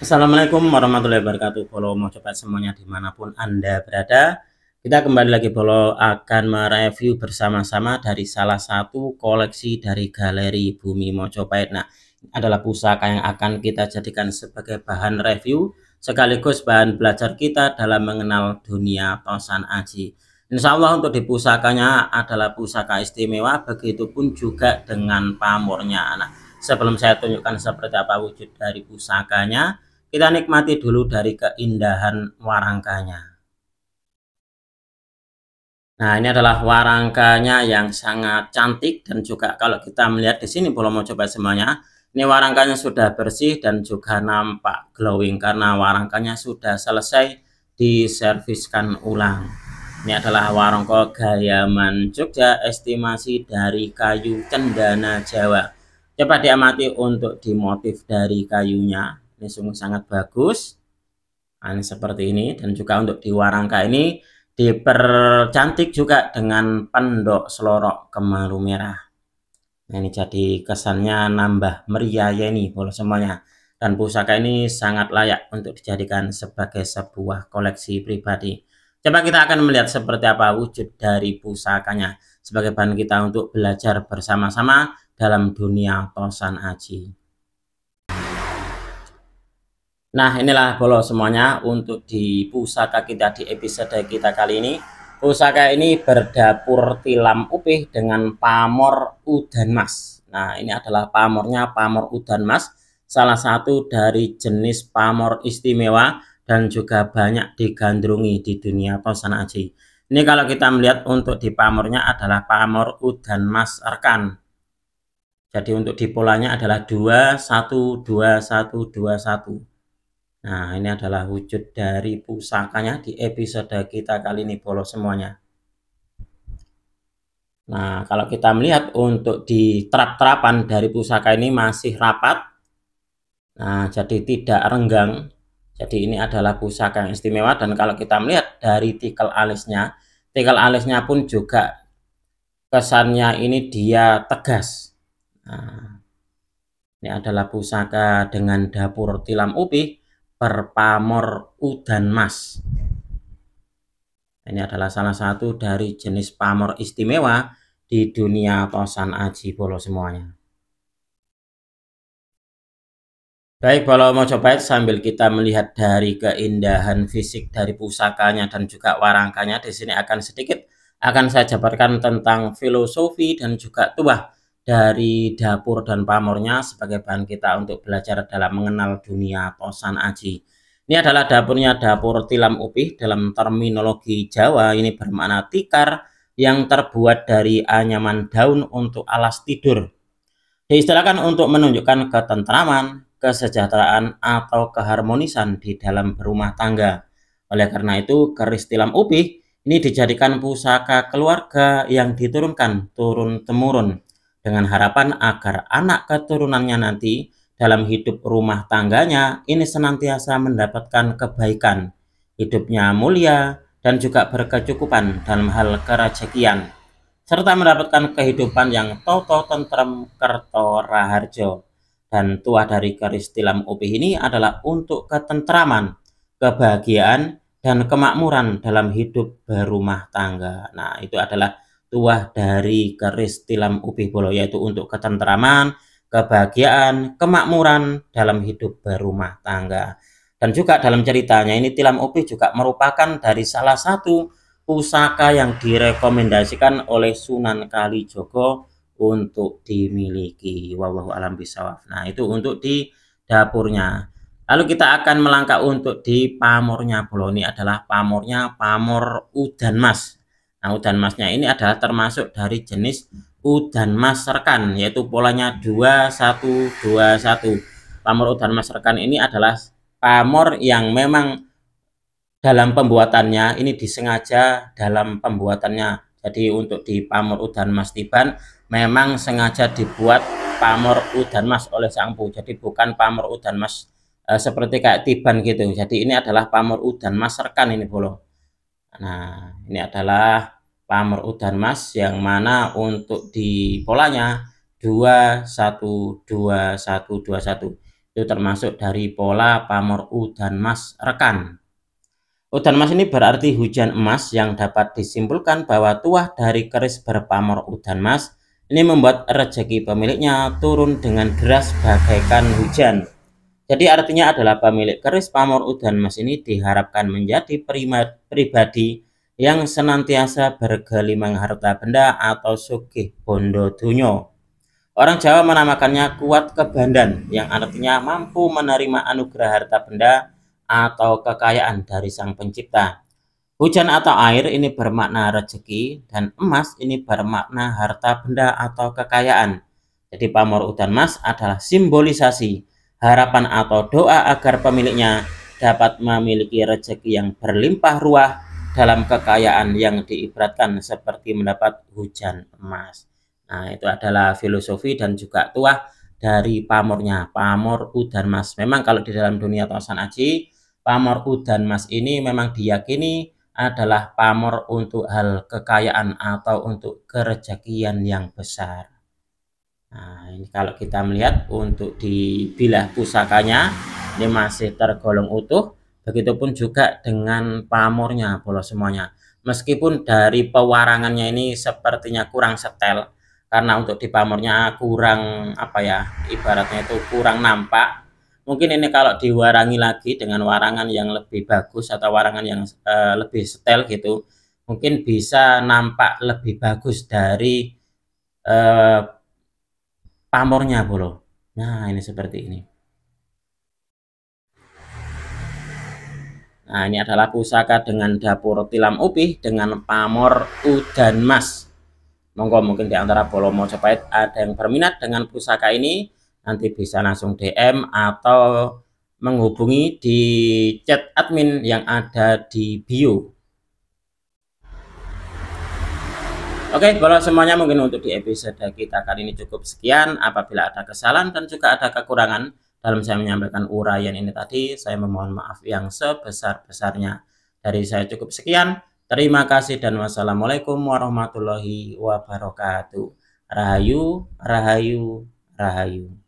Assalamualaikum warahmatullahi wabarakatuh. Bolo mau coba semuanya dimanapun Anda berada. Kita kembali lagi Bolo akan mereview bersama-sama dari salah satu koleksi dari Galeri Bumi Mojopahit. Nah, ini adalah pusaka yang akan kita jadikan sebagai bahan review sekaligus bahan belajar kita dalam mengenal dunia Tosan Aji. Insya Allah untuk di pusakanya adalah pusaka istimewa, begitupun juga dengan pamornya. Nah, sebelum saya tunjukkan seperti apa wujud dari pusakanya, kita nikmati dulu dari keindahan warangkanya. Nah, ini adalah warangkanya yang sangat cantik, dan juga kalau kita melihat di sini belum mau coba semuanya. Ini warangkanya sudah bersih dan juga nampak glowing karena warangkanya sudah selesai diserviskan ulang. Ini adalah warangka Gayaman Jogja, estimasi dari kayu cendana Jawa. Coba diamati untuk dimotif dari kayunya. Ini sungguh sangat bagus. Nah, ini seperti ini, dan juga untuk di warangka ini dipercantik juga dengan pendok selorok kemaru merah. Nah, ini jadi kesannya nambah meriah ya ini Bolo semuanya. Dan pusaka ini sangat layak untuk dijadikan sebagai sebuah koleksi pribadi. Coba kita akan melihat seperti apa wujud dari pusakanya sebagai bahan kita untuk belajar bersama-sama dalam dunia Tosan Aji. Nah, inilah Bolo semuanya untuk di pusaka kita di episode kita kali ini. Pusaka ini berdapur tilam upih dengan pamor udan mas. Nah, ini adalah pamornya, pamor udan mas, salah satu dari jenis pamor istimewa dan juga banyak digandrungi di dunia Tosan Aji. Ini kalau kita melihat untuk di pamornya adalah pamor udan mas rekan. Jadi untuk di polanya adalah 212121. Nah, ini adalah wujud dari pusakanya di episode kita kali ini Bolo semuanya. Nah, kalau kita melihat untuk di terap-terapan dari pusaka ini masih rapat. Nah, jadi tidak renggang. Jadi ini adalah pusaka yang istimewa, dan kalau kita melihat dari tikel alisnya pun juga kesannya ini dia tegas. Nah, ini adalah pusaka dengan dapur tilam upih berpamor udan mas. Ini adalah salah satu dari jenis pamor istimewa di dunia Tosan Aji Bolo semuanya. Baik, Bolo mau coba sambil kita melihat dari keindahan fisik dari pusakanya dan juga warangkanya, di sini akan saya jabarkan tentang filosofi dan juga tuah dari dapur dan pamornya sebagai bahan kita untuk belajar dalam mengenal dunia Tosan Aji. Ini adalah dapurnya, dapur tilam upih. Dalam terminologi Jawa ini bermakna tikar yang terbuat dari anyaman daun untuk alas tidur. Diistilahkan untuk menunjukkan ketentraman, kesejahteraan, atau keharmonisan di dalam berumah tangga. Oleh karena itu, keris tilam upih ini dijadikan pusaka keluarga yang diturunkan turun-temurun dengan harapan agar anak keturunannya nanti dalam hidup rumah tangganya ini senantiasa mendapatkan kebaikan, hidupnya mulia, dan juga berkecukupan dalam hal kerejekian, serta mendapatkan kehidupan yang toto tentrem kerto raharjo. Dan tuah dari keris tilam upih ini adalah untuk ketentraman, kebahagiaan, dan kemakmuran dalam hidup berumah tangga. Nah, itu adalah tuah dari keris tilam upih Bolo, yaitu untuk ketentraman, kebahagiaan, kemakmuran dalam hidup berumah tangga. Dan juga dalam ceritanya ini tilam upih juga merupakan dari salah satu pusaka yang direkomendasikan oleh Sunan Kalijogo untuk dimiliki. Wallahu alam bisawab. Nah, itu untuk di dapurnya. Lalu kita akan melangkah untuk di pamornya Bolo. Ini adalah pamornya, pamor udan mas. Nah, udan masnya ini adalah termasuk dari jenis udan mas rekan, yaitu polanya 2121. Pamor udan mas rekan ini adalah pamor yang memang dalam pembuatannya ini disengaja dalam pembuatannya. Jadi untuk di pamor udan mas tiban memang sengaja dibuat pamor udan mas oleh sang empu. Jadi bukan pamor udan mas seperti kayak tiban gitu. Jadi ini adalah pamor udan mas rekan ini Bolo. Nah, ini adalah pamor udan mas yang mana untuk di polanya 212121. Itu termasuk dari pola pamor udan mas rekan. Udan emas ini berarti hujan emas yang dapat disimpulkan bahwa tuah dari keris berpamor udan emas ini membuat rezeki pemiliknya turun dengan deras bagaikan hujan. Jadi artinya adalah pemilik keris pamor udan emas ini diharapkan menjadi pribadi yang senantiasa bergelimang harta benda atau sugih bondo dunyo. Orang Jawa menamakannya kuat kebandan, yang artinya mampu menerima anugerah harta benda atau kekayaan dari Sang Pencipta. Hujan atau air ini bermakna rezeki, dan emas ini bermakna harta benda atau kekayaan. Jadi pamor udan emas adalah simbolisasi harapan atau doa agar pemiliknya dapat memiliki rezeki yang berlimpah ruah dalam kekayaan yang diibaratkan seperti mendapat hujan emas. Nah, itu adalah filosofi dan juga tuah dari pamornya, pamor udan emas. Memang kalau di dalam dunia Tosan Aji, pamor udan emas ini memang diyakini adalah pamor untuk hal kekayaan atau untuk kerezekian yang besar. Nah, ini kalau kita melihat untuk di bilah pusakanya ini masih tergolong utuh, begitupun juga dengan pamornya bolos semuanya. Meskipun dari pewarangannya ini sepertinya kurang setel, karena untuk di pamornya kurang apa ya, ibaratnya itu kurang nampak. Mungkin ini kalau diwarangi lagi dengan warangan yang lebih bagus atau warangan yang lebih setel gitu, mungkin bisa nampak lebih bagus dari eh, pamornya bolo. Nah, ini seperti ini. Nah, ini adalah pusaka dengan dapur tilam upih dengan pamor udan mas. Monggo mungkin di antara bolo Mojopahit ada yang berminat dengan pusaka ini, nanti bisa langsung DM atau menghubungi di chat admin yang ada di bio. Oke, kalau semuanya mungkin untuk di episode kita kali ini cukup sekian. Apabila ada kesalahan dan juga ada kekurangan dalam saya menyampaikan uraian ini tadi, saya memohon maaf yang sebesar-besarnya. Dari saya cukup sekian. Terima kasih dan wassalamualaikum warahmatullahi wabarakatuh. Rahayu, rahayu, rahayu.